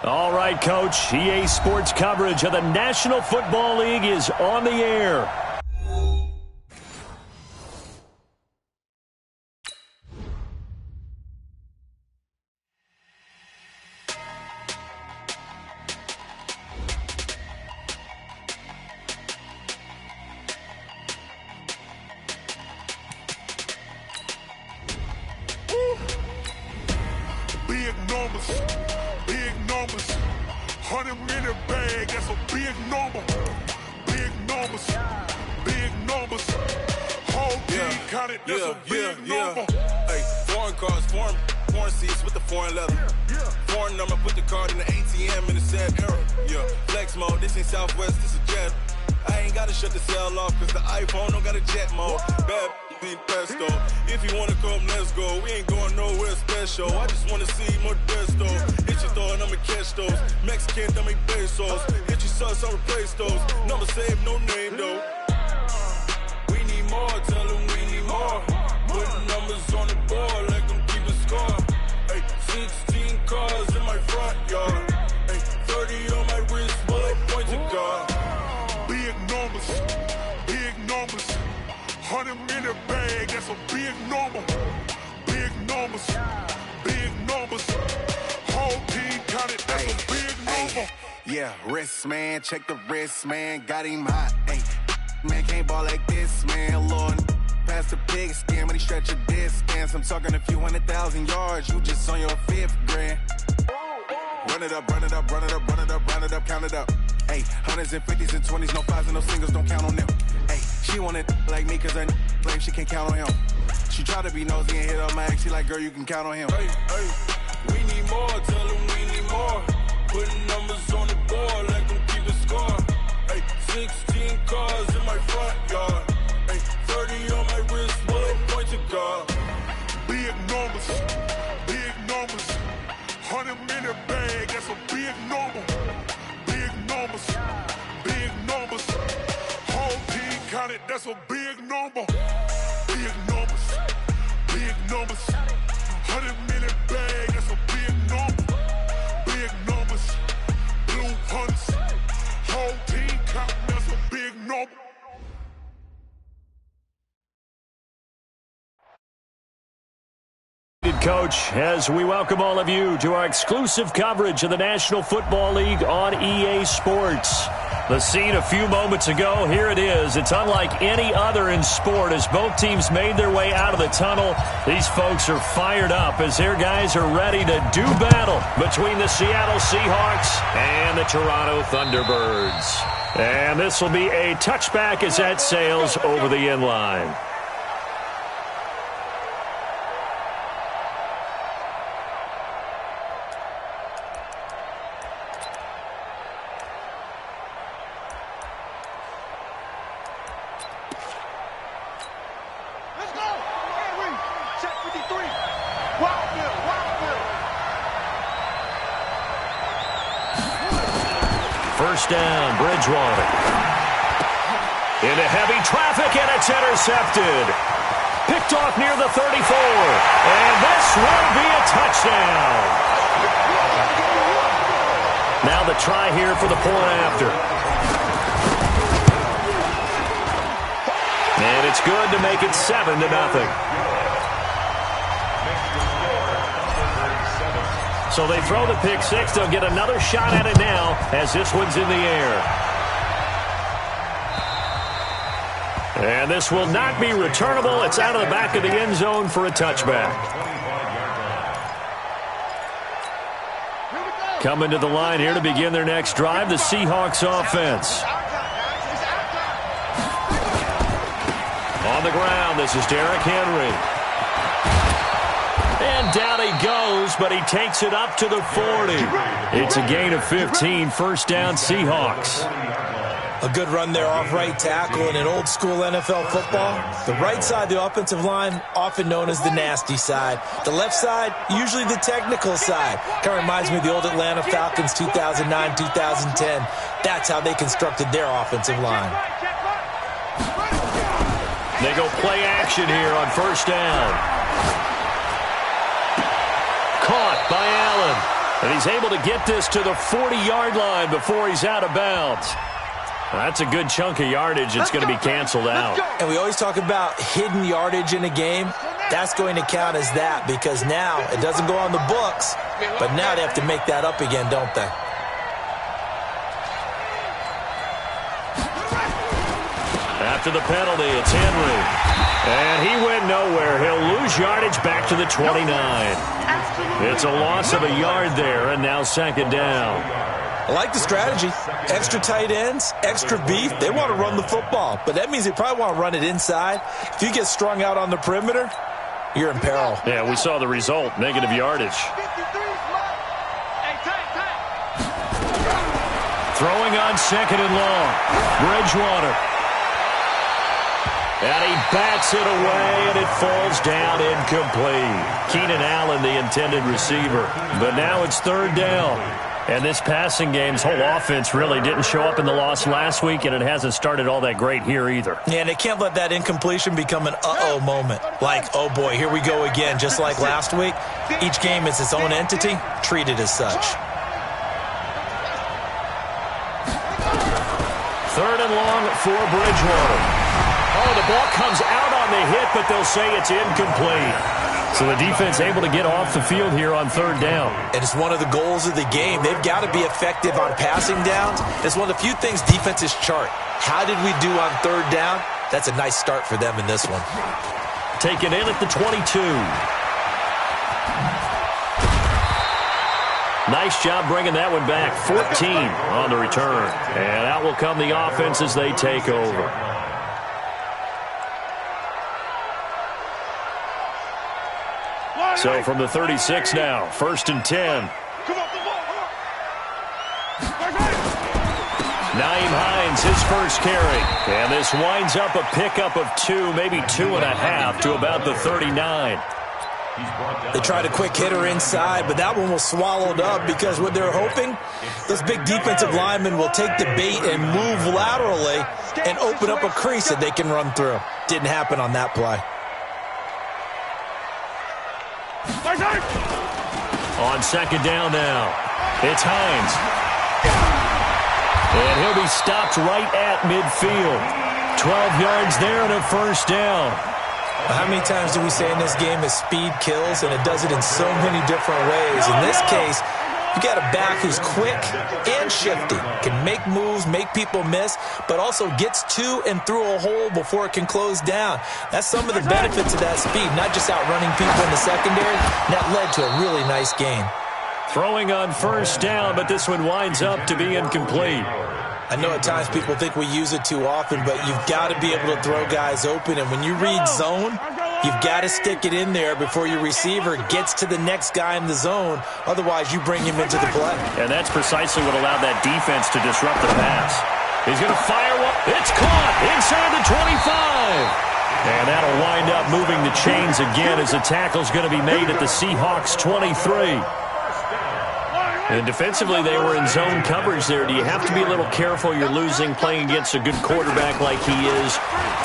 All right, Coach. EA Sports coverage of the National Football League is on the air. Big numbers, 100-minute bag, that's a big number. Big numbers, whole team counted, that's a big number. Hey, foreign cars, foreign seats with the foreign leather. Foreign number, put the card in the ATM in the sad era. Yeah, flex mode, this ain't Southwest, this a jet. I ain't gotta shut the cell off, cause the iPhone don't got a jet mode. Bad being pesto. If you wanna come, let's go. We ain't going nowhere special. I just wanna see more desto. Hit your throw and I'ma catch those. Mexican, don't make pesos. Hit your sauce, I'll replace those. Number saved, no name though. We need more, tell them we need more. Putting numbers on the board, like them keep a score. Hey, 16 cars in my front yard. Hey, 30 on my wrist, bullet points of God. Big numbers, 100-minute bag, that's a big number. Big numbers, whole team counted, that's a big number. Yeah, wrist man, check the wrist man, got him hot. Hey, man can't ball like this, man. Lord, past the pig skin when he stretch a distance. I'm talking a few 100,000 yards, you just on your 5th grand. Run it up, count it up. Hey, hundreds and 50s and 20s, no 5s and no singles, don't count on them. Hey, she want it like me cause her claim she can't count on him. She try to be nosy and hit up my ex, she like, girl, you can count on him. Hey, we need more, tell them we need more. Putting numbers on the board, like them keep a score. Hey, 16 cars in my front yard. Hey, 30 on my wrist, bullet points of God. Big numbers, 100-minute bag, that's a big number. Big numbers, whole team counted, that's a big number. Big numbers, 100-minute bag, that's a big number. Big numbers, blue hunts, whole team counting, that's a big number. Coach, as we welcome all of you to our exclusive coverage of the National Football League on EA Sports. The scene a few moments ago, here it is. It's unlike any other in sport as both teams made their way out of the tunnel. These folks are fired up as their guys are ready to do battle between the Seattle Seahawks and the Toronto Thunderbirds. And this will be a touchback as that sails over the end line. First down, Bridgewater. Into heavy traffic, and it's intercepted. Picked off near the 34. And this will be a touchdown. Now the try here for the point after. And it's good to make it 7-0. So they throw the pick six. They'll get another shot at it now as this one's in the air. And this will not be returnable. It's out of the back of the end zone for a touchback. Coming to the line here to begin their next drive, the Seahawks offense. On the ground, this is Derrick Henry. And down he goes, but he takes it up to the 40. It's a gain of 15, first down Seahawks. A good run there off right tackle in an old school NFL football. The right side of the offensive line, often known as the nasty side. The left side, usually the technical side. Kind of reminds me of the old Atlanta Falcons 2009-2010. That's how they constructed their offensive line. They go play action here on first down. Caught by Allen. And he's able to get this to the 40-yard line before he's out of bounds. That's a good chunk of yardage. It's going to be canceled out. And we always talk about hidden yardage in a game. That's going to count as that because now it doesn't go on the books, but now they have to make that up again, don't they? After the penalty, it's Henry. And he went nowhere. He'll lose yardage back to the 29. It's a loss of a yard there, and now second down. I like the strategy. Extra tight ends, extra beef. They want to run the football, but that means they probably want to run it inside. If you get strung out on the perimeter, you're in peril. Yeah, we saw the result, negative yardage. Throwing on second and long. Bridgewater. And he bats it away, and it falls down incomplete. Keenan Allen, the intended receiver. But now it's third down. And this passing game's whole offense really didn't show up in the loss last week, and it hasn't started all that great here either. Yeah, and they can't let that incompletion become an uh-oh moment. Like, oh boy, here we go again, just like last week. Each game is its own entity, treated as such. Third and long for Bridgewater. Oh, the ball comes out on the hit, but they'll say it's incomplete. So the defense able to get off the field here on third down. And it's one of the goals of the game. They've got to be effective on passing downs. It's one of the few things defenses chart. How did we do on third down? That's a nice start for them in this one. Taken in at the 22. Nice job bringing that one back. 14 on the return. And out will come the offense as they take over. So from the 36 now, first and 10. Nyheim Hines, his first carry. And this winds up a pickup of 2, maybe 2.5 to about the 39. They tried a quick hitter inside, but that one was swallowed up because what they're hoping, those big defensive linemen will take the bait and move laterally and open up a crease that they can run through. Didn't happen on that play. On second down now, it's Hines. And he'll be stopped right at midfield. 12 yards there and a first down. How many times do we say in this game that speed kills, and it does it in so many different ways? In this case, you got a back who's quick and shifty, can make moves, make people miss, but also gets to and through a hole before it can close down. That's some of the benefits of that speed, not just outrunning people in the secondary. That led to a really nice gain. Throwing on first down, but this one winds up to be incomplete. I know at times people think we use it too often, but you've got to be able to throw guys open, and when you read zone, you've got to stick it in there before your receiver gets to the next guy in the zone. Otherwise, you bring him into the play. And that's precisely what allowed that defense to disrupt the pass. He's going to fire one. It's caught inside the 25. And that'll wind up moving the chains again as the tackle's going to be made at the Seahawks 23. And defensively, they were in zone coverage there. Do you have to be a little careful? You're losing, playing against a good quarterback like he is,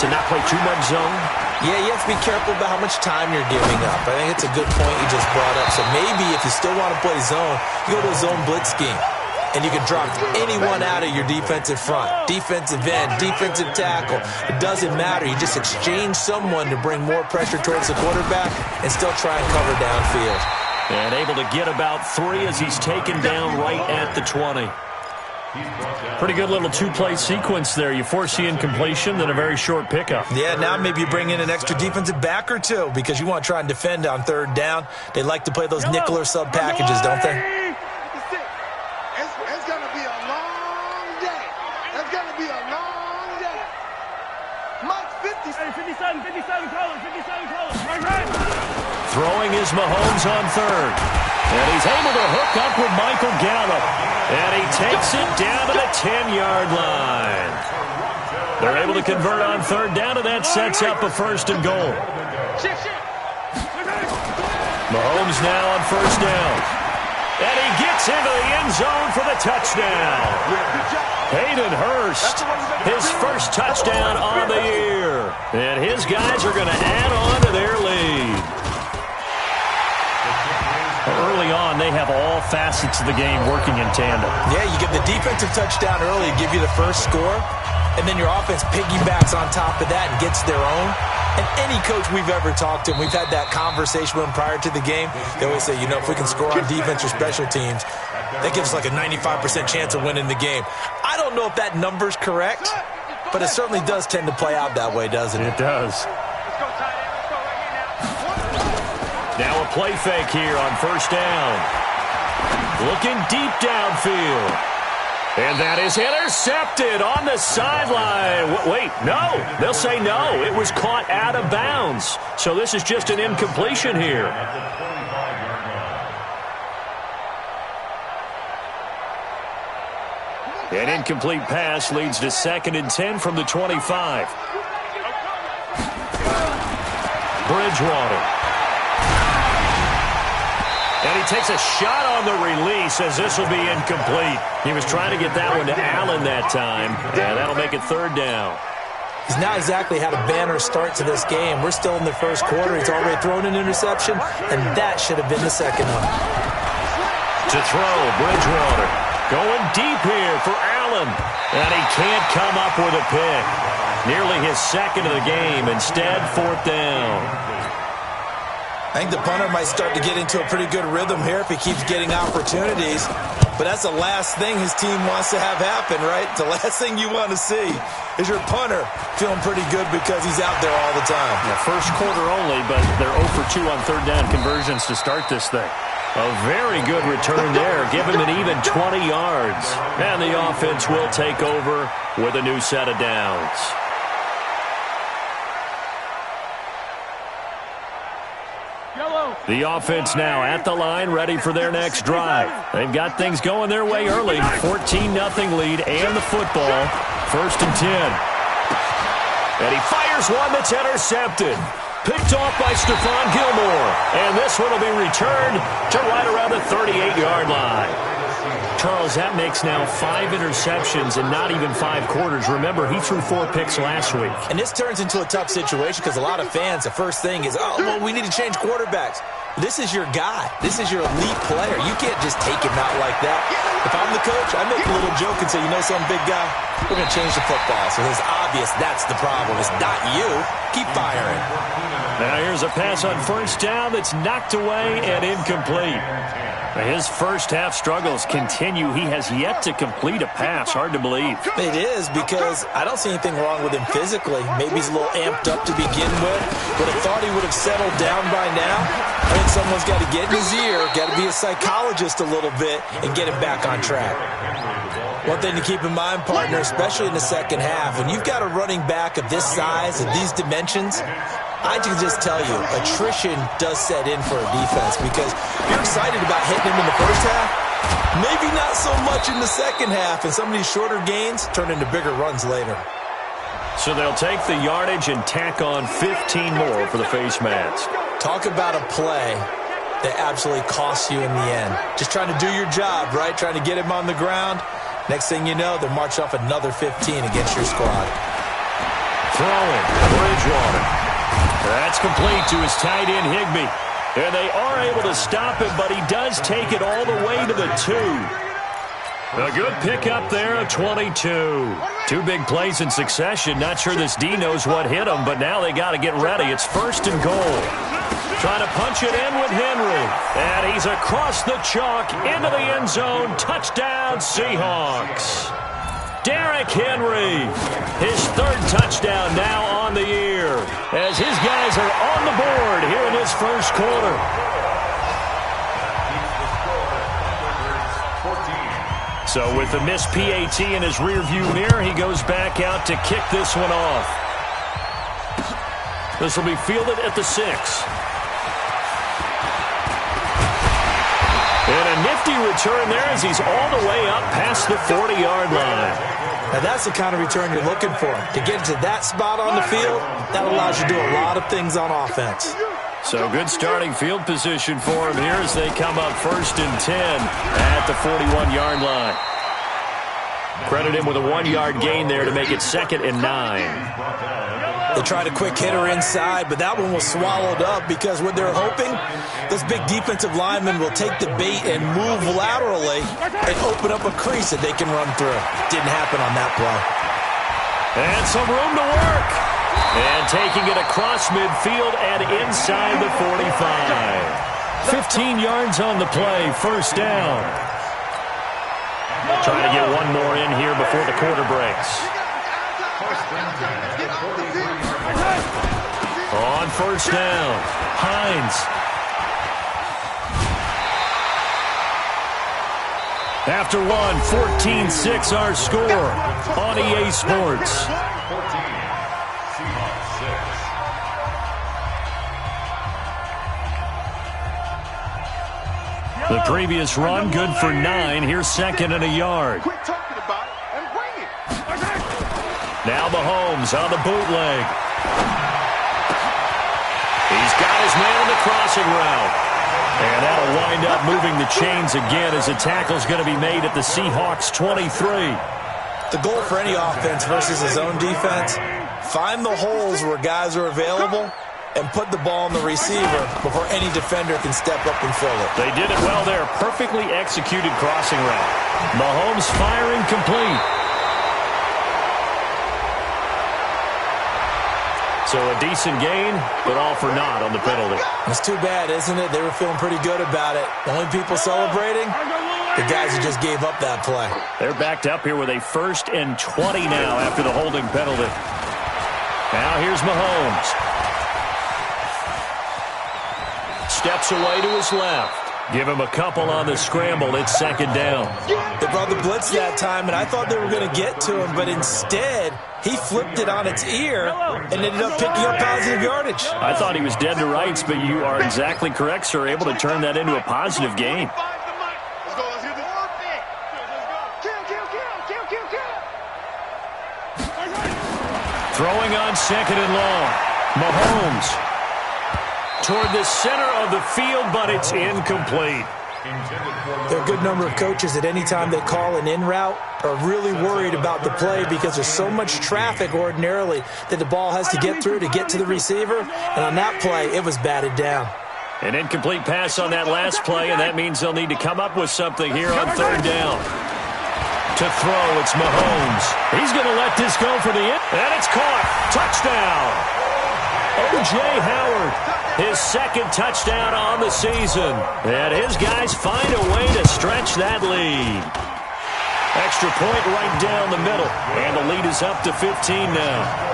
to not play too much zone? Yeah, you have to be careful about how much time you're giving up. I think it's a good point you just brought up. So maybe if you still want to play zone, you go to a zone blitz scheme. And you can drop anyone out of your defensive front. Defensive end, defensive tackle. It doesn't matter. You just exchange someone to bring more pressure towards the quarterback and still try and cover downfield. And able to get about 3 as he's taken down right at the 20. Pretty good little two-play sequence there. You force the incompletion, then a very short pickup. Yeah, now maybe you bring in an extra defensive back or two because you want to try and defend on third down. They like to play those nickel or sub packages, don't they? It's going to be a long day. It's going to be a long day. Mike 57, call it. Right. Throwing is Mahomes on third. And he's able to hook up with Michael Gallup. And he takes it down to the 10-yard line. They're able to convert on third down, and that sets up a first and goal. Mahomes now on first down. And he gets into the end zone for the touchdown. Hayden Hurst, his first touchdown on the year. And his guys are going to add on to their lead. early on, they have all facets of the game working in tandem. Yeah, you get the defensive touchdown early, give you the first score, and then your offense piggybacks on top of that and gets their own. And any coach we've ever talked to, and we've had that conversation with them prior to the game, they always say, if we can score on defense or special teams, that gives us like a 95% chance of winning the game. I don't know if that number's correct, but it certainly does tend to play out that way, doesn't it? It does. Now a play fake here on first down. Looking deep downfield. And that is intercepted on the sideline. Wait, no. They'll say no. It was caught out of bounds. So this is just an incompletion here. An incomplete pass leads to 2nd and 10 from the 25. Bridgewater. And he takes a shot on the release as this will be incomplete. He was trying to get that one to Allen that time. Yeah, that'll make it 3rd down. He's not exactly had a banner start to this game. We're still in the first quarter. He's already thrown an interception, and that should have been the second one. To throw, Bridgewater. Going deep here for Allen. And he can't come up with a pick. Nearly his 2nd of the game. Instead, 4th down. I think the punter might start to get into a pretty good rhythm here if he keeps getting opportunities. But that's the last thing his team wants to have happen, right? The last thing you want to see is your punter feeling pretty good because he's out there all the time. Yeah, first quarter only, but they're 0 for 2 on 3rd down conversions to start this thing. A very good return there. Give him an even 20 yards. And the offense will take over with a new set of downs. The offense now at the line, ready for their next drive. They've got things going their way early. 14-0 lead and the football. 1st and 10. And he fires one that's intercepted. Picked off by Stephon Gilmore. And this one will be returned to right around the 38-yard line. Charles, that makes now 5 interceptions in not even 5 quarters. Remember, he threw 4 picks last week. And this turns into a tough situation because a lot of fans, the first thing is, we need to change quarterbacks. This is your guy. This is your elite player. You can't just take him out like that. If I'm the coach, I make a little joke and say, some big guy, we're going to change the football. So it's obvious that's the problem. It's not you. Keep firing. Now here's a pass on 1st down that's knocked away and incomplete. His first half struggles continue. He has yet to complete a pass. Hard to believe. It is because I don't see anything wrong with him physically. Maybe he's a little amped up to begin with. Would have thought he would have settled down by now. I think someone's got to get in his ear, got to be a psychologist a little bit, and get him back on track. One thing to keep in mind, partner, especially in the second half, when you've got a running back of this size and these dimensions, I can just tell you, attrition does set in for a defense because you're excited about hitting him in the first half, maybe not so much in the second half, and some of these shorter gains turn into bigger runs later. So they'll take the yardage and tack on 15 more for the face mask. Talk about a play that absolutely costs you in the end. Just trying to do your job, right? Trying to get him on the ground. Next thing you know, they'll march off another 15 against your squad. Throwing, Bridgewater. That's complete to his tight end, Higbee. And they are able to stop him, but he does take it all the way to the 2. A good pickup there of 22. 2 big plays in succession. Not sure this D knows what hit him, but now they got to get ready. It's 1st and goal. Trying to punch it in with Henry. And he's across the chalk into the end zone. Touchdown, Seahawks. Derrick Henry, his 3rd touchdown now on the year as his guys are on the board here in this first quarter. So with the missed PAT in his rearview mirror, he goes back out to kick this one off. This will be fielded at the 6. And a nifty return there as he's all the way up past the 40-yard line. Now that's the kind of return you're looking for. To get to that spot on the field, that allows you to do a lot of things on offense. So good starting field position for him here as they come up 1st and 10 at the 41-yard line. Credit him with a 1-yard gain there to make it 2nd and 9. They tried a quick hitter inside, but that one was swallowed up because what they're hoping, Those big defensive linemen will take the bait and move laterally and open up a crease that they can run through. Didn't happen on that play. And some room to work. And taking it across midfield and inside the 45. 15 yards on the play, first down. Trying to get one more in here before the quarter breaks. On first down, Hines. After one, 14-6 our score on EA Sports. The previous run, good for 9. Here's second and a yard. Now Mahomes on the bootleg. He's got his man on the crossing route. And that'll wind up moving the chains again as a tackle's going to be made at the Seahawks 23. The goal for any offense versus his own defense, find the holes where guys are available and put the ball on the receiver before any defender can step up and fill it. They did it well there. Perfectly executed crossing route. Mahomes firing complete. So a decent gain, but all for naught on the penalty. It's too bad, isn't it? They were feeling pretty good about it. The only people celebrating, the guys who just gave up that play. They're backed up here with a 1st and 20 now after the holding penalty. Now here's Mahomes. Steps away to his left. Give him a couple on the scramble. It's second down. They brought the blitz that time, and I thought they were going to get to him, but instead he flipped it on its ear and ended up picking up positive yardage. I thought he was dead to rights, but you are exactly correct, sir. Able to turn that into a positive gain. Throwing on second and long. Mahomes toward the center of the field, but it's incomplete. There are a good number of coaches at any time they call an in route are really worried about the play because there's so much traffic ordinarily that the ball has to get through to get to the receiver. And on that play, it was batted down. An incomplete pass on that last play, and that means they'll need to come up with something here on third down. To throw, it's Mahomes. He's going to let this go for the end, and it's caught. Touchdown. O.J. Howard, his second touchdown on the season. And his guys find a way to stretch that lead. Extra point right down the middle, and the lead is up to 15 now.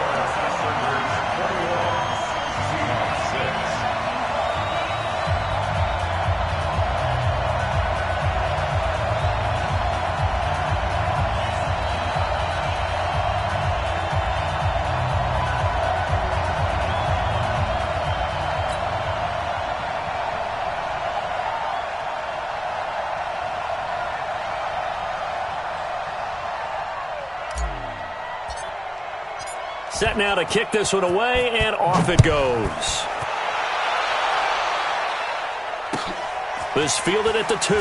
Set now to kick this one away, and off it goes. This fielded at the 2.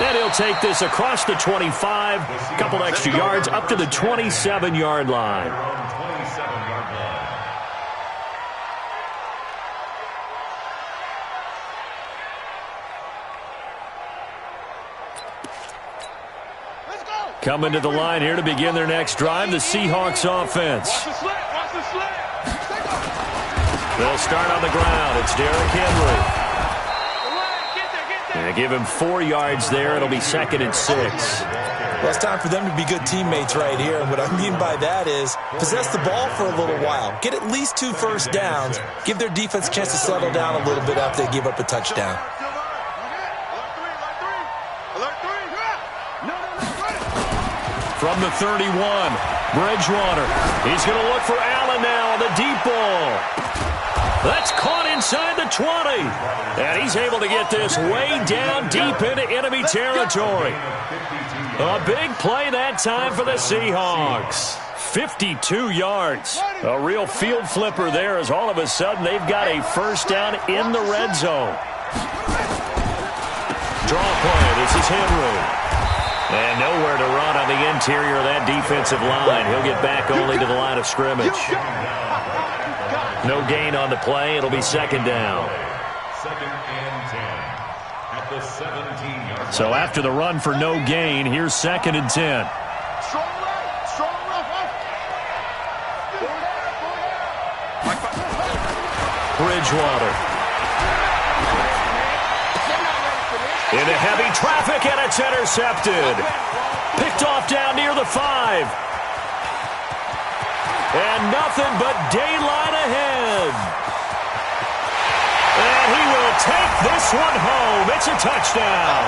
And he'll take this across the 25, a couple extra yards, up to the 27-yard line. Coming to the line here to begin their next drive, the Seahawks offense. They'll start on the ground. It's Derrick Henry. They give him 4 yards there. It'll be 2nd and 6. Well, it's time for them to be good teammates right here. And what I mean by that is possess the ball for a little while. Get at least 2 first downs. Give their defense a chance to settle down a little bit after they give up a touchdown. From the 31, Bridgewater. He's going to look for Allen now on the deep ball. That's caught inside the 20. And he's able to get this way down deep into enemy territory. A big play that time for the Seahawks. 52 yards. A real field flipper there as all of a sudden they've got a first down in the red zone. Draw play. This is Henry. And nowhere to run on the interior of that defensive line. He'll get back only to the line of scrimmage. No gain on the play. It'll be second down. Second and 10 at the 17-yard line. So after the run for no gain, here's second and 10. Bridgewater. Into heavy traffic, and it's intercepted. Picked off down near the 5. And nothing but daylight ahead. And he will take this one home. It's a touchdown.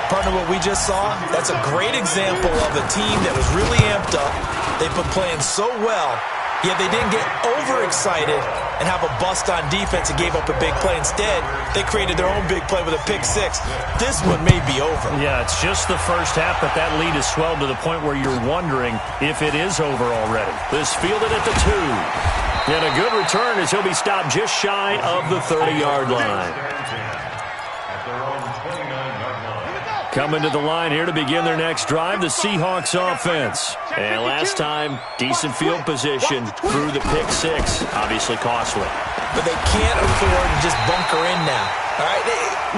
Partner, what we just saw, that's a great example of a team that was really amped up. They've been playing so well, yet they didn't get overexcited and have a bust on defense and gave up a big play. Instead, they created their own big play with a pick six. This one may be over. Yeah, it's just the first half, but that lead has swelled to the point where you're wondering if it is over already. This fielded at the 2. And a good return as he'll be stopped just shy of the 30-yard line. Coming to the line here to begin their next drive, the Seahawks offense. And last time, decent field position through the pick six. Obviously costly. But they can't afford to just bunker in now. All right,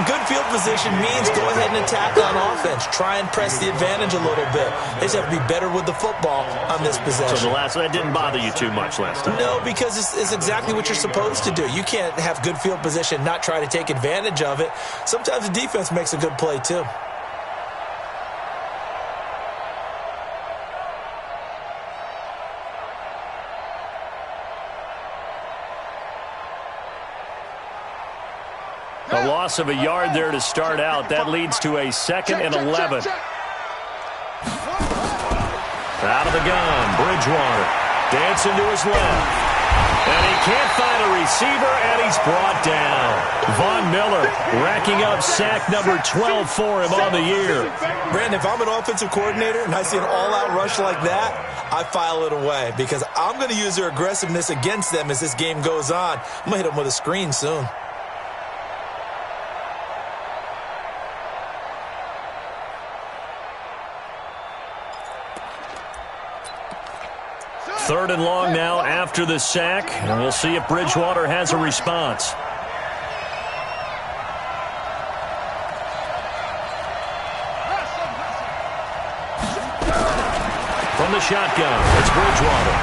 good field position means go ahead and attack on offense. Try and press the advantage a little bit. They just have to be better with the football on this possession. So that didn't bother you too much last time? No, because it's exactly what you're supposed to do. You can't have good field position, not try to take advantage of it. Sometimes the defense makes a good play too. A loss of a yard there to start out. That leads to a 2nd and 11. Out of the gun, Bridgewater. Dancing to his left. And he can't find a receiver, and he's brought down. Von Miller racking up sack number 12 for him on the year. Brandon, if I'm an offensive coordinator and I see an all-out rush like that, I file it away because I'm going to use their aggressiveness against them as this game goes on. I'm going to hit them with a screen soon. Third and long now after the sack, and we'll see if Bridgewater has a response. From the shotgun, it's Bridgewater.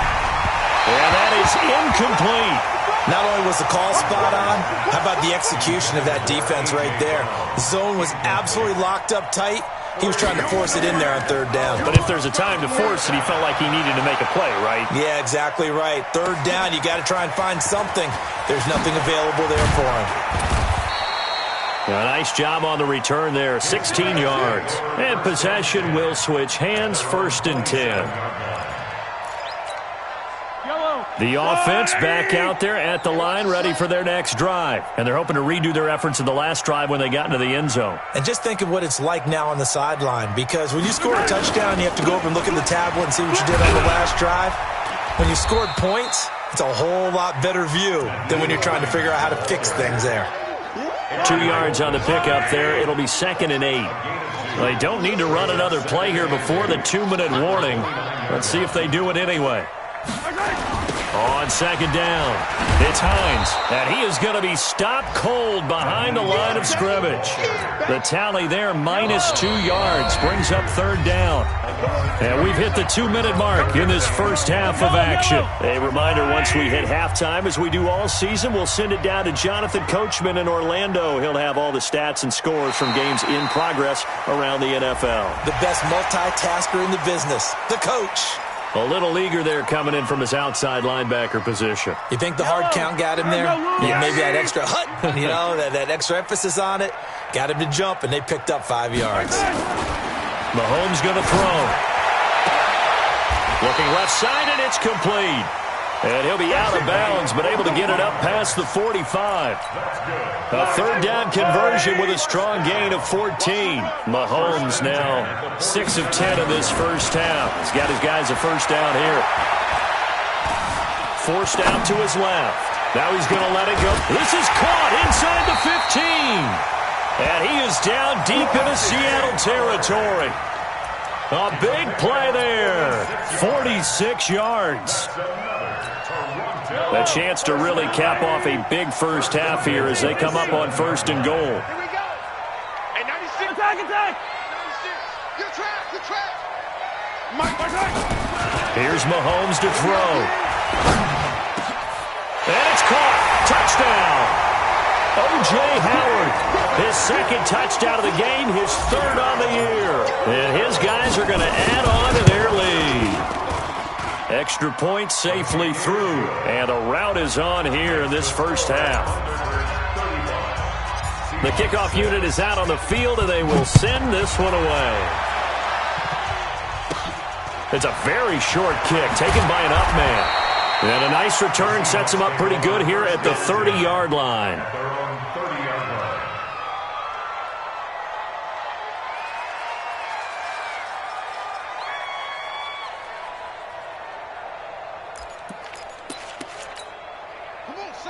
And that is incomplete. Not only was the call spot on, how about the execution of that defense right there? The zone was absolutely locked up tight. He was trying to force it in there on third down. But if there's a time to force it, he felt like he needed to make a play, right? Yeah, exactly right. Third down, you got to try and find something. There's nothing available there for him. A nice job on the return there, 16 yards. And possession will switch hands, 1st and 10. The offense back out there at the line, ready for their next drive. And they're hoping to redo their efforts in the last drive when they got into the end zone. And just think of what it's like now on the sideline, because when you score a touchdown, you have to go over and look at the tablet and see what you did on the last drive. When you scored points, it's a whole lot better view than when you're trying to figure out how to fix things there. 2 yards on the pickup there. It'll be 2nd and 8. They don't need to run another play here before the 2-minute warning. Let's see if they do it anyway. On 2nd down, it's Hines, and he is going to be stopped cold behind the line of scrimmage. The tally there, -2 yards, brings up 3rd down. And we've hit the 2-minute mark in this first half of action. A reminder, once we hit halftime, as we do all season, we'll send it down to Jonathan Coachman in Orlando. He'll have all the stats and scores from games in progress around the NFL. The best multitasker in the business, the coach. A little eager there coming in from his outside linebacker position. You think the hard count got him there? Yeah, maybe that extra that extra emphasis on it got him to jump, and they picked up 5 yards. Mahomes going to throw. Looking left side, and it's complete. And he'll be out of bounds, but able to get it up past the 45. A 3rd down conversion with a strong gain of 14. Mahomes now 6 of 10 in this first half. He's got his guys a first down here. Forced out to his left. Now he's going to let it go. This is caught inside the 15. And he is down deep into Seattle territory. A big play there. 46 yards. A chance to really cap off a big first half here as they come up on 1st and goal. Here we go. Hey, 96. Attack. 96. Good track. Mike. Here's Mahomes to throw. And it's caught. Touchdown. O.J. Howard, his 2nd touchdown of the game, his 3rd on the year. And his guys are going to add on to their lead. Extra point safely through. And the route is on here in this first half. The kickoff unit is out on the field, and they will send this one away. It's a very short kick taken by an up man. And a nice return sets him up pretty good here at the 30-yard line.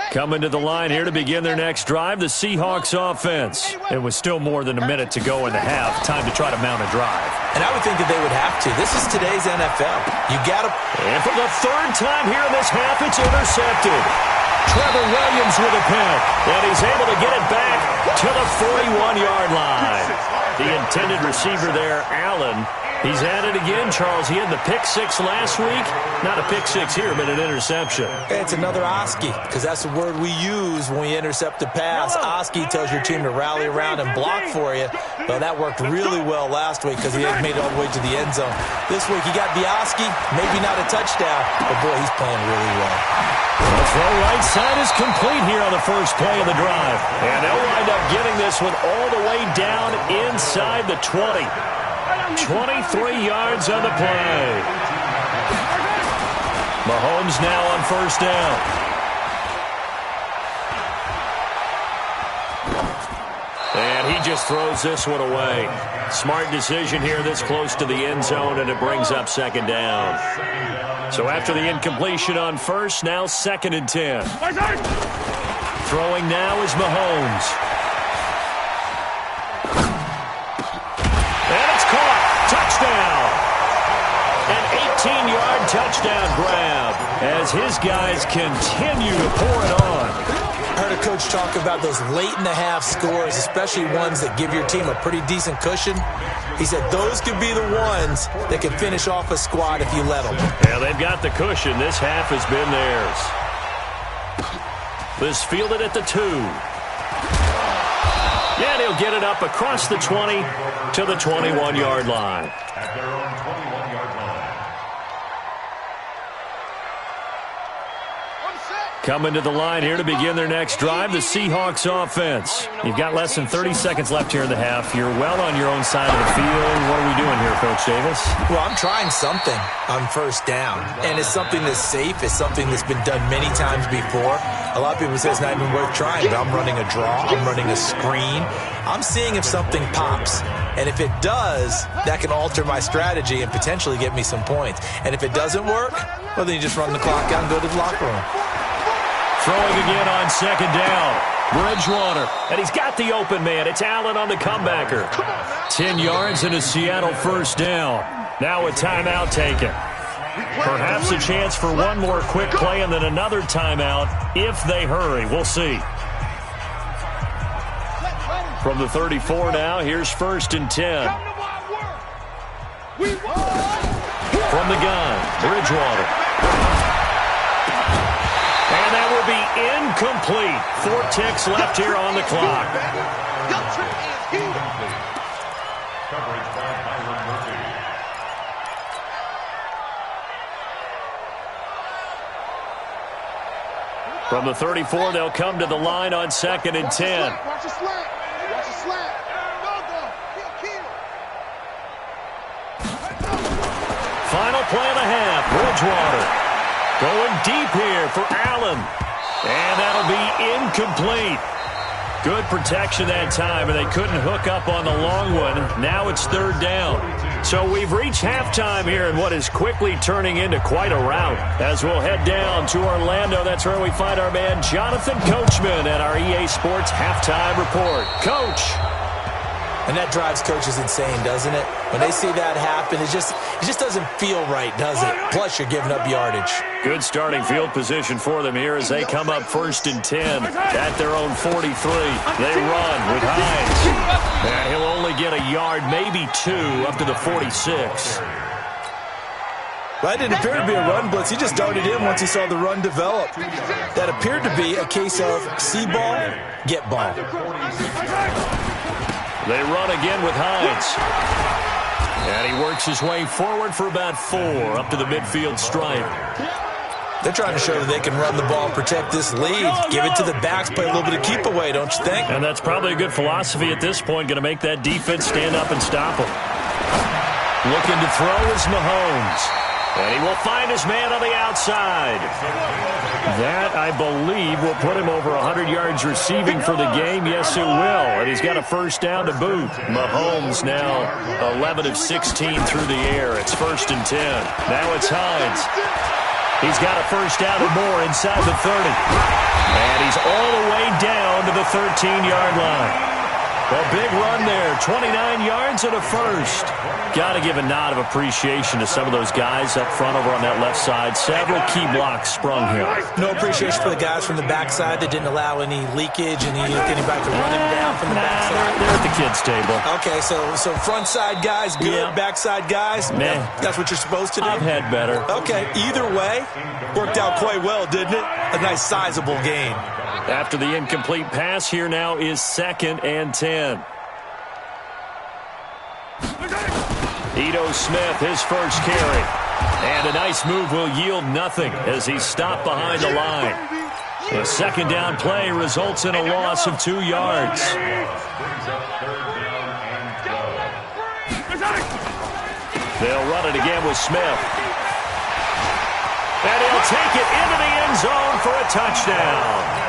Coming to the line here to begin their next drive, the Seahawks offense. It was still more than a minute to go in the half. Time to try to mount a drive. And I would think that they would have to. This is today's NFL. You got to... And for the 3rd time here in this half, it's intercepted. Trevor Williams with a pick. And he's able to get it back to the 41-yard line. The intended receiver there, Allen. He's at it again, Charles. He had the pick 6 last week. Not a pick 6 here, but an interception. It's another Oski, because that's the word we use when we intercept a pass. Oski tells your team to rally around and block for you. Well, that worked really well last week because he had made it all the way to the end zone. This week he got the Oski, maybe not a touchdown, but boy, he's playing really well. The throw right side is complete here on the first play of the drive. And they'll wind up getting this one all the way down inside the 20. 23 yards on the play. Mahomes now on 1st down. And he just throws this one away. Smart decision here this close to the end zone, and it brings up 2nd down. So after the incompletion on 1st, now 2nd and 10. Throwing now is Mahomes. Touchdown! An 18-yard touchdown grab as his guys continue to pour it on. I heard a coach talk about those late-in-the-half scores, especially ones that give your team a pretty decent cushion. He said those could be the ones that can finish off a squad if you let them. Yeah, they've got the cushion. This half has been theirs. This fielded at the 2. Yeah, and he'll get it up across the 20 to the 21-yard line. At their own 21-yard line. Coming to the line here to begin their next drive, the Seahawks offense. You've got less than 30 seconds left here in the half. You're well on your own side of the field. What are we doing here, Coach Davis? Well, I'm trying something on 1st down, and it's something that's safe. It's something that's been done many times before. A lot of people say it's not even worth trying, but I'm running a draw. I'm running a screen. I'm seeing if something pops. And if it does, that can alter my strategy and potentially get me some points. And if it doesn't work, well, then you just run the clock out and go to the locker room. Throwing again on 2nd down. Bridgewater. And he's got the open man. It's Allen on the comebacker. 10 yards and a Seattle 1st down. Now a timeout taken. Perhaps a chance for one more quick play and then another timeout if they hurry. We'll see. From the 34 now, here's 1st and 10. From the gun, Bridgewater. And that will be incomplete. 4 ticks left here on the clock. Coverage by Byron Murphy. From the 34, they'll come to the line on 2nd and 10. Watch the slant. Watch the slant. Final play of the half. Bridgewater going deep here for Allen. And that'll be incomplete. Good protection that time, and they couldn't hook up on the long one. Now it's 3rd down. So we've reached halftime here in what is quickly turning into quite a rout. As we'll head down to Orlando, that's where we find our man Jonathan Coachman at our EA Sports Halftime Report. Coach. And that drives coaches insane, doesn't it? When they see that happen, it just doesn't feel right, does it? Plus, you're giving up yardage. Good starting field position for them here as they come up 1st and 10 at their own 43. They run with Hines. And he'll only get a yard, maybe 2, up to the 46. Well, that didn't appear to be a run blitz. He just darted in once he saw the run develop. That appeared to be a case of see ball, get ball. They run again with Hines. And he works his way forward for about 4, up to the midfield stripe. They're trying to show that they can run the ball and protect this lead. Give it to the backs, play a little bit of keep away, don't you think? And that's probably a good philosophy at this point, going to make that defense stand up and stop him. Looking to throw is Mahomes. And he will find his man on the outside. That, I believe, will put him over 100 yards receiving for the game. Yes, it will. And he's got a first down to boot. Mahomes now 11 of 16 through the air. It's 1st and 10. Now it's Hines. He's got a first down or more inside the 30. And he's all the way down to the 13-yard line. A big run there, 29 yards and a first. Got to give a nod of appreciation to some of those guys up front over on that left side. Several key blocks sprung here. No appreciation for the guys from the backside that didn't allow any leakage and anybody to run him down from the backside. They're at the kids' table. Okay, so front side guys, good. Yeah. Backside guys, man. That's what you're supposed to do? I've had better. Okay, either way, worked out quite well, didn't it? A nice sizable gain. After the incomplete pass, here now is 2nd and 10. Ito Smith, his first carry. And a nice move will yield nothing as he's stopped behind the line. A 2nd down play results in a loss of 2 yards. They'll run it again with Smith. And he'll take it into the end zone for a touchdown.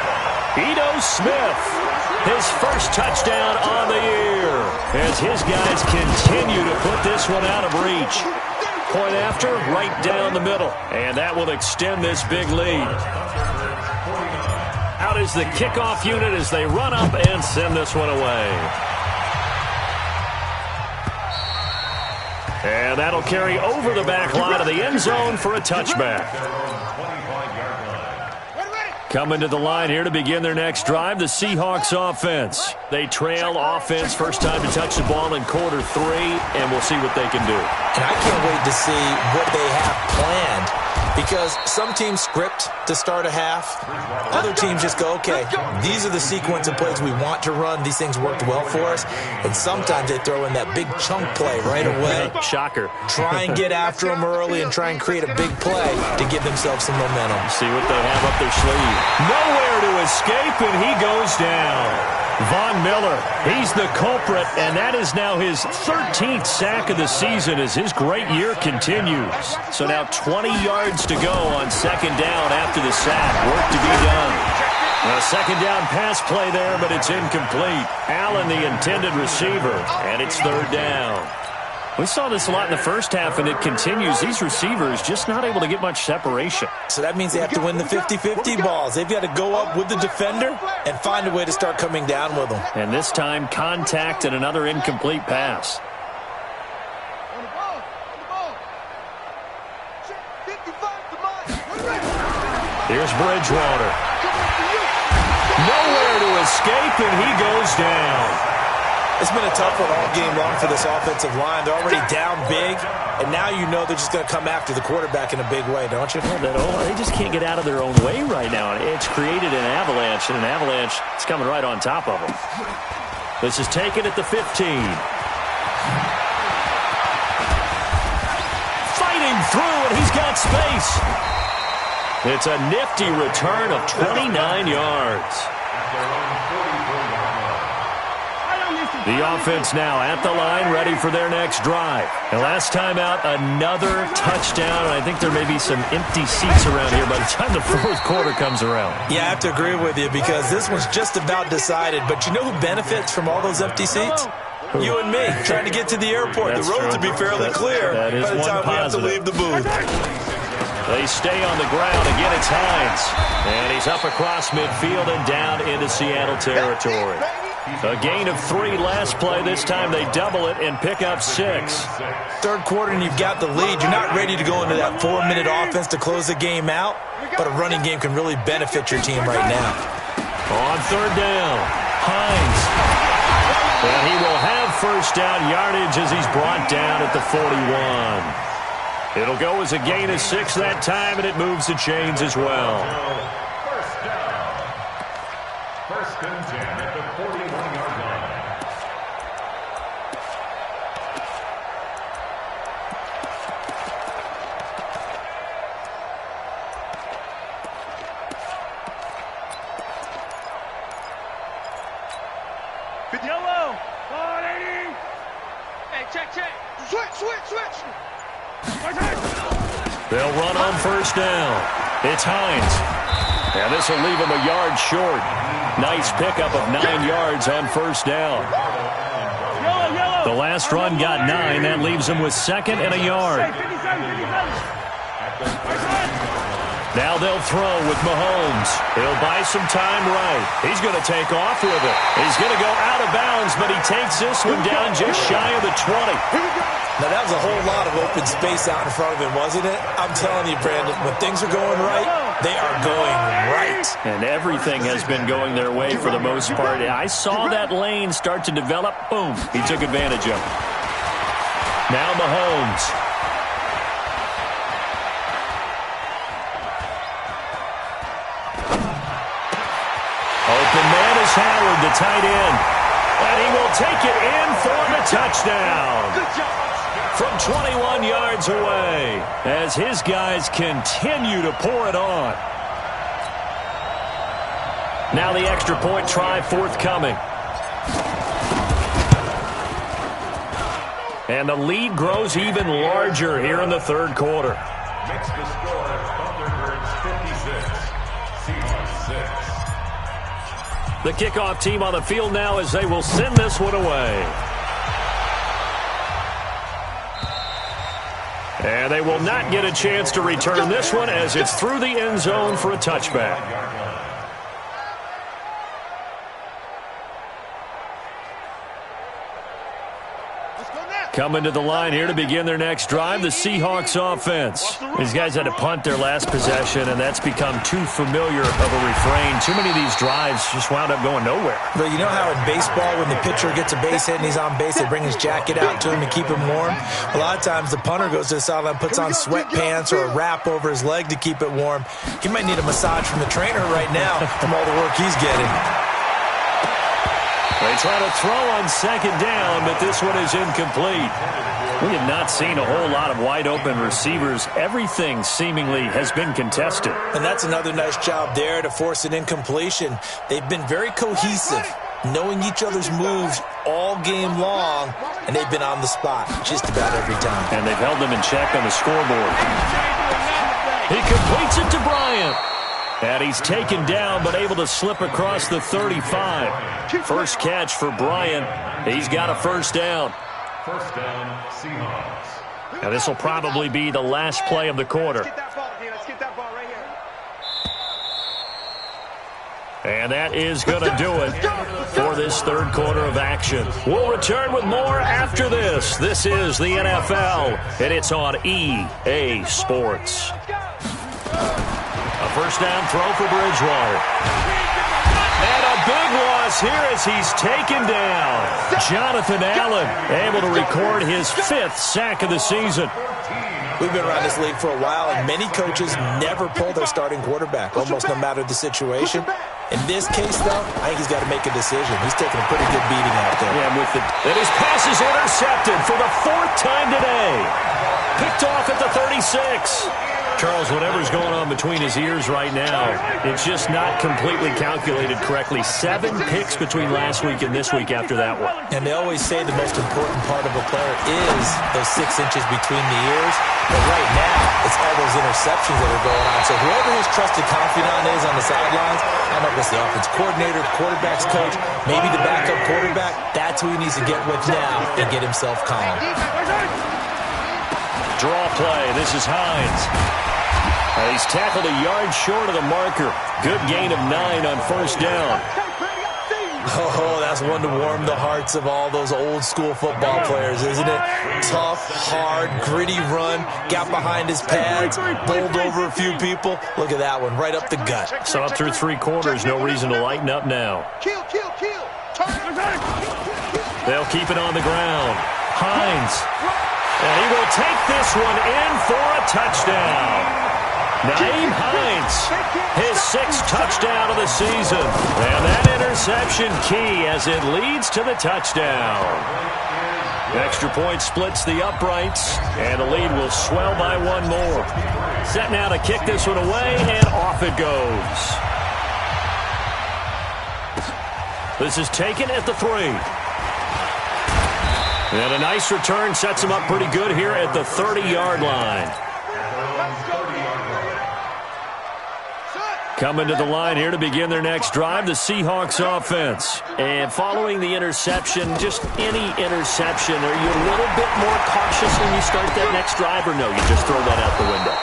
Ito Smith, his first touchdown on the year, as his guys continue to put this one out of reach. Point after, right down the middle, and that will extend this big lead. Out is the kickoff unit as they run up and send this one away. And that'll carry over the back line of the end zone for a touchback. Coming to the line here to begin their next drive, the Seahawks offense. They trail offense, first time to touch the ball in quarter 3, and we'll see what they can do. And I can't wait to see what they have planned, because some teams script to start a half. Other teams just go, okay, these are the sequence of plays we want to run. These things worked well for us. And sometimes they throw in that big chunk play right away. Shocker. Try and get after them early and try and create a big play to give themselves some momentum. See what they have up their sleeve. Nowhere to escape, and he goes down. Von Miller, he's the culprit, and that is now his 13th sack of the season as his great year continues. So now 20 yards to go on 2nd down after the sack. Work to be done. A 2nd down pass play there, but it's incomplete. Allen, the intended receiver, and it's 3rd down. We saw this a lot in the first half, and it continues. These receivers just not able to get much separation. So that means they have to win the 50-50 balls. They've got to go up with the defender and find a way to start coming down with them. And this time, contact and another incomplete pass. Here's Bridgewater. Nowhere to escape, and he goes down. It's been a tough one all game long for this offensive line. They're already down big, and now you know they're just going to come after the quarterback in a big way, don't you? They just can't get out of their own way right now. It's created an avalanche, and an avalanche is coming right on top of them. This is taken at the 15. Fighting through, and he's got space. It's a nifty return of 29 yards. The offense now at the line, ready for their next drive. And last time out, another touchdown. And I think there may be some empty seats around here by the time the 4th quarter comes around. Yeah, I have to agree with you because this one's just about decided. But you know who benefits from all those empty seats? You and me, trying to get to the airport. That's the roads true. will be fairly clear that is by the time one we have to leave the booth. They stay on the ground. Again, it's Hines. And he's up across midfield and down into Seattle territory. A gain of 3 last play. This time they double it and pick up 6. Third quarter and you've got the lead. You're not ready to go into that 4-minute offense to close the game out, but a running game can really benefit your team right now. On third down, Hines. And he will have first down yardage as he's brought down at the 41. It'll go as a gain of 6 that time, and it moves the chains as well. First and 10 at the 41-yard line. Yellow. 180. Hey, check. Switch. They'll run on first down. It's Hines. And this will leave him a yard short. Nice pickup of 9 yards on first down. The last run got 9. That leaves him with 2nd and a yard. Now they'll throw with Mahomes. He'll buy some time right. He's going to take off with it. He's going to go out of bounds, but he takes this one down just shy of the 20. Now, that was a whole lot of open space out in front of him, wasn't it? I'm telling you, Brandon, when things are going right, they are going right. And everything has been going their way for the most part. I saw that lane start to develop. Boom. He took advantage of it. Now Mahomes. Open man is Howard, the tight end. And he will take it in for the touchdown. From 21 yards away, as his guys continue to pour it on. Now the extra point try forthcoming. And the lead grows even larger here in the third quarter. Makes the score Thunderbirds 56, Seahawks 6. The kickoff team on the field now as they will send this one away. And they will not get a chance to return this one as it's through the end zone for a touchback. Coming to the line here to begin their next drive, the Seahawks offense. These guys had to punt their last possession, and that's become too familiar of a refrain. Too many of these drives just wound up going nowhere. But you know how in baseball, when the pitcher gets a base hit and he's on base, they bring his jacket out to him to keep him warm? A lot of times the punter goes to the sideline, puts on sweatpants or a wrap over his leg to keep it warm. He might need a massage from the trainer right now from all the work he's getting. They try to throw on second down, but this one is incomplete. We have not seen a whole lot of wide-open receivers. Everything seemingly has been contested. And that's another nice job there to force an incompletion. They've been very cohesive, knowing each other's moves all game long, and they've been on the spot just about every time. And they've held them in check on the scoreboard. He completes it to Bryant. And he's taken down, but able to slip across the 35. First catch for Bryant. He's got a first down. First down, Seahawks. Now this will probably be the last play of the quarter. Let's get that ball right here. And that is going to do it for this third quarter of action. We'll return with more after this. This is the NFL, and it's on EA Sports. A first down throw for Bridgewater. And a big loss here as he's taken down. Jonathan Allen able to record his 5th sack of the season. We've been around this league for a while, and many coaches never pull their starting quarterback, almost no matter the situation. In this case, though, I think he's got to make a decision. He's taking a pretty good beating out there. Yeah, and his pass is intercepted for the 4th time today. Picked off at the 36. Charles, whatever's going on between his ears right now, it's just not completely calculated correctly. 7 picks between last week and this week after that one. And they always say the most important part of a player is those 6 inches between the ears. But right now, it's all those interceptions that are going on. So whoever his trusted confidant is on the sidelines, I don't know if it's the offense coordinator, the quarterback's coach, maybe the backup quarterback, that's who he needs to get with now and get himself calm. Draw play. This is Hines. He's tackled a yard short of the marker. Good gain of 9 on first down. Oh, that's one to warm the hearts of all those old school football players, isn't it? Tough, hard, gritty run, got behind his pads, bowled over a few people. Look at that one, right up the gut. So up through 3 quarters, no reason to lighten up now. Kill. They'll keep it on the ground. Hines. And he will take this one in for a touchdown. Nyheim Hines, his 6th touchdown of the season. And that interception key as it leads to the touchdown. Extra point splits the uprights, and the lead will swell by 1 more. Set now to kick this one away, and off it goes. This is taken at the 3. And a nice return sets him up pretty good here at the 30-yard line. Coming to the line here to begin their next drive, the Seahawks offense. And following the interception, just any interception, are you a little bit more cautious when you start that next drive, or no, you just throw that out the window?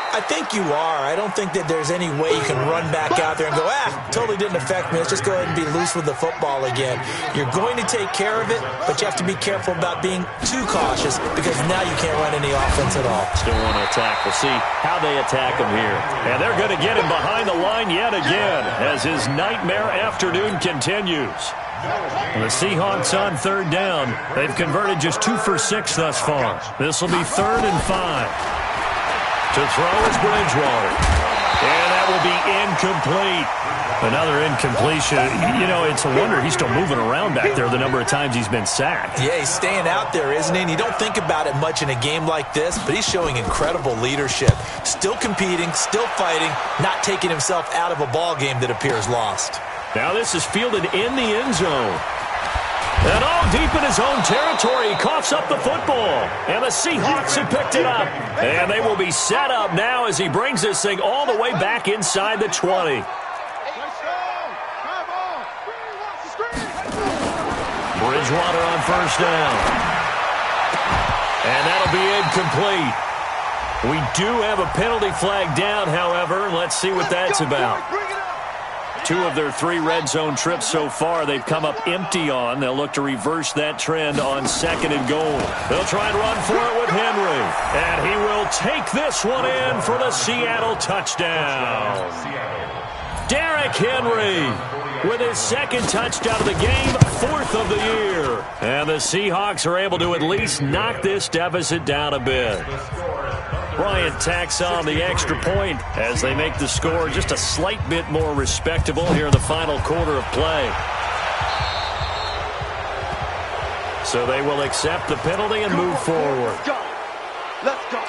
I think you are. I don't think that there's any way you can run back out there and go, totally didn't affect me. Let's just go ahead and be loose with the football again. You're going to take care of it, but you have to be careful about being too cautious because now you can't run any offense at all. Still want to attack. We'll see how they attack him here. And they're going to get him behind the line yet again as his nightmare afternoon continues. The Seahawks on 3rd down. They've converted just 2 for 6 thus far. This will be 3rd and 5. To throw is Bridgewater. And that will be incomplete. Another incompletion. You know, it's a wonder he's still moving around back there the number of times he's been sacked. Yeah, he's staying out there, isn't he? And you don't think about it much in a game like this, but he's showing incredible leadership. Still competing, still fighting, not taking himself out of a ball game that appears lost. Now this is fielded in the end zone. And all deep in his own territory, he coughs up the football. And the Seahawks have picked it up. And they will be set up now as he brings this thing all the way back inside the 20. Bridgewater on 1st down. And that'll be incomplete. We do have a penalty flag down, however. Let's see what that's about. 2 of their 3 red zone trips so far they've come up empty on. They'll look to reverse that trend on 2nd and goal. They'll try and run for it with Henry. And he will take this one in for the Seattle touchdown. Derrick Henry with his 2nd touchdown of the game, 4th of the year. And the Seahawks are able to at least knock this deficit down a bit. Bryant tacks on the extra point as they make the score just a slight bit more respectable here in the final quarter of play. So they will accept the penalty and move forward. Let's go.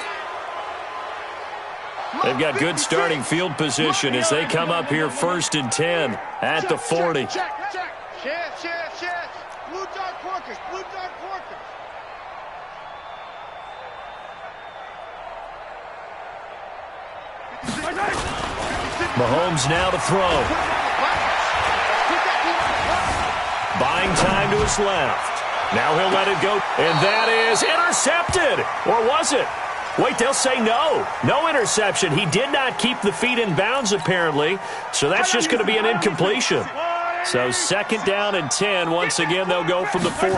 They've got good starting field position as they come up here 1st and 10 at the 40. Check. Chance. Blue dog porkers. Mahomes now to throw. Buying time to his left. Now he'll let it go. And that is intercepted. Or was it? Wait, they'll say no. No interception. He did not keep the feet in bounds, apparently. So that's just going to be an incompletion. So 2nd down and 10. Once again, they'll go from the 40.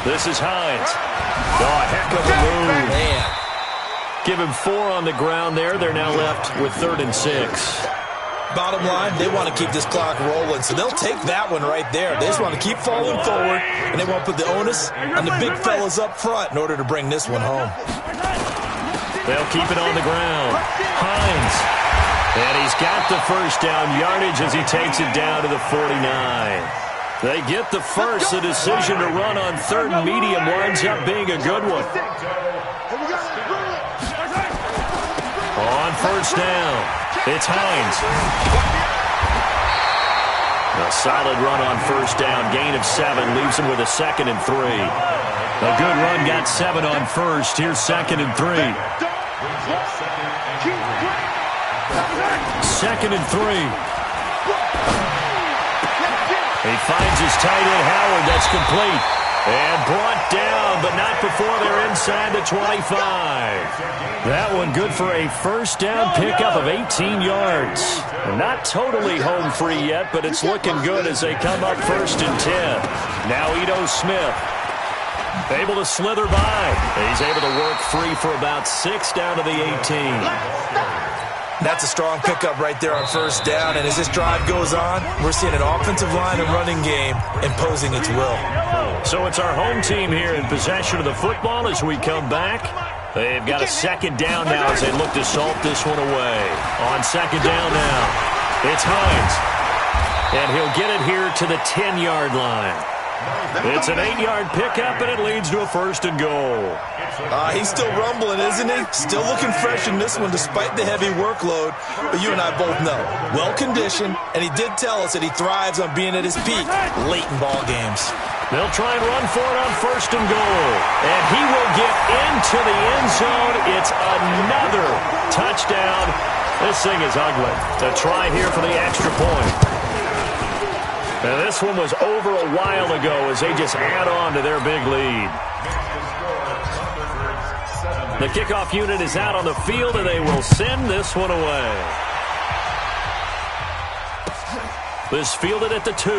This is Hines. Oh, a heck of a move. Man. Give him 4 on the ground there. They're now left with 3rd and 6. Bottom line, they want to keep this clock rolling, so they'll take that one right there. They just want to keep falling forward, and they won't put the onus on the big fellas up front in order to bring this one home. They'll keep it on the ground. Hines. And he's got the 1st down yardage as he takes it down to the 49. They get the first. The decision to run on 3rd and medium winds up being a good one. On 1st down, it's Hines. A solid run on 1st down. Gain of 7 leaves him with a 2nd and 3. A good run got 7 on 1st. Here's 2nd and 3. 2nd and 3. He finds his tight end, Howard. That's complete. And brought down, but not before they're inside the 25. That one good for a first down pickup of 18 yards. Not totally home free yet, but it's looking good as they come up 1st and 10. Now Ito Smith able to slither by. He's able to work free for about 6 down to the 18. That's a strong pickup right there on 1st down, and as this drive goes on, we're seeing an offensive line and running game imposing its will. So it's our home team here in possession of the football as we come back. They've got a 2nd down now as they look to salt this one away. On 2nd down now, it's Hines. And he'll get it here to the 10-yard line. It's an 8-yard pickup, and it leads to a 1st and goal. He's still rumbling, isn't he? Still looking fresh in this one despite the heavy workload. But you and I both know, well-conditioned, and he did tell us that he thrives on being at his peak late in ball games. They'll try and run for it on 1st and goal. And he will get into the end zone. It's another touchdown. This thing is ugly. A try here for the extra point. Now, this one was over a while ago as they just add on to their big lead. The kickoff unit is out on the field, and they will send this one away. This fielded at the 2.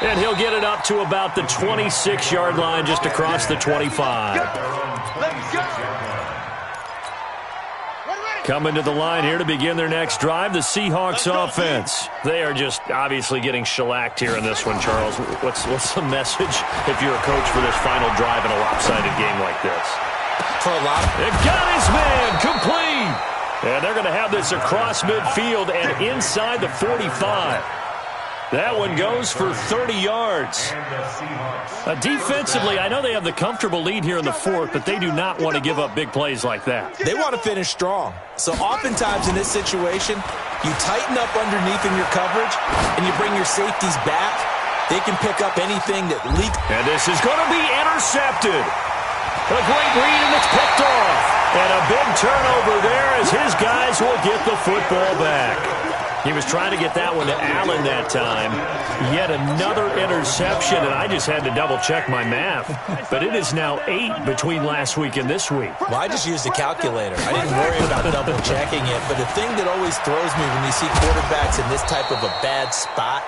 And he'll get it up to about the 26-yard line just across the 25. Let's go. Coming to the line here to begin their next drive, the Seahawks offense. They are just obviously getting shellacked here in this one, Charles. What's the message if you're a coach for this final drive in a lopsided game like this? For a lot. It got his man complete. And they're going to have this across midfield and inside the 45. That one goes for 30 yards. Defensively, I know they have the comfortable lead here in the 4th, but they do not want to give up big plays like that. They want to finish strong. So oftentimes in this situation, you tighten up underneath in your coverage, and you bring your safeties back. They can pick up anything that leaks. And this is going to be intercepted. A great read, and it's picked off. And a big turnover there as his guys will get the football back. He was trying to get that one to Allen that time. Yet another interception, and I just had to double-check my math. But it is now 8 between last week and this week. Well, I just used a calculator. I didn't worry about double-checking it. But the thing that always throws me when you see quarterbacks in this type of a bad spot,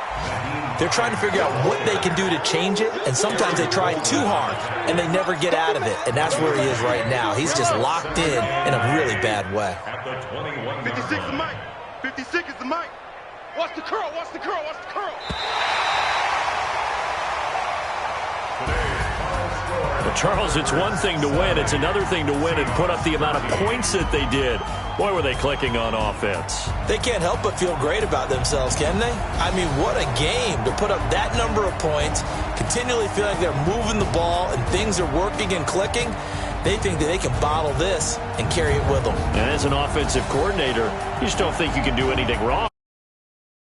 they're trying to figure out what they can do to change it. And sometimes they try too hard, and they never get out of it. And that's where he is right now. He's just locked in a really bad way. 56 is Mike. 56 is the mic. Watch the curl, watch the curl, watch the curl. Well, Charles, it's one thing to win. It's another thing to win and put up the amount of points that they did. Boy, were they clicking on offense. They can't help but feel great about themselves, can they? I mean, what a game to put up that number of points, continually feel like they're moving the ball and things are working and clicking. They think that they can bottle this and carry it with them. And as an offensive coordinator, you just don't think you can do anything wrong.